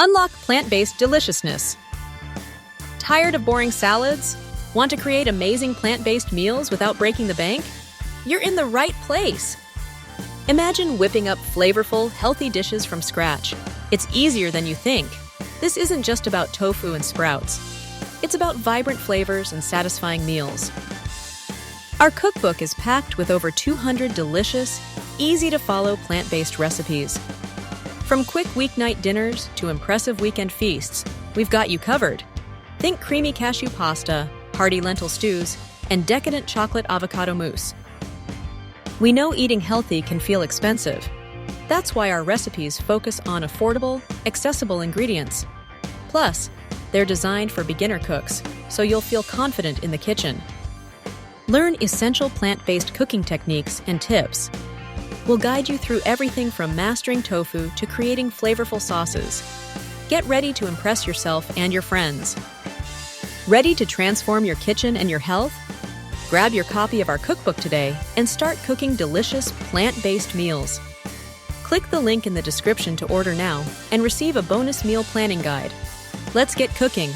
Unlock plant-based deliciousness. Tired of boring salads? Want to create amazing plant-based meals without breaking the bank? You're in the right place. Imagine whipping up flavorful, healthy dishes from scratch. It's easier than you think. This isn't just about tofu and sprouts. It's about vibrant flavors and satisfying meals. Our cookbook is packed with over 200 delicious, easy-to-follow plant-based recipes. From quick weeknight dinners to impressive weekend feasts, we've got you covered. Think creamy cashew pasta, hearty lentil stews, and decadent chocolate avocado mousse. We know eating healthy can feel expensive. That's why our recipes focus on affordable, accessible ingredients. Plus, they're designed for beginner cooks, so you'll feel confident in the kitchen. Learn essential plant-based cooking techniques and tips. We'll guide you through everything from mastering tofu to creating flavorful sauces. Get ready to impress yourself and your friends. Ready to transform your kitchen and your health? Grab your copy of our cookbook today and start cooking delicious plant-based meals. Click the link in the description to order now and receive a bonus meal planning guide. Let's get cooking.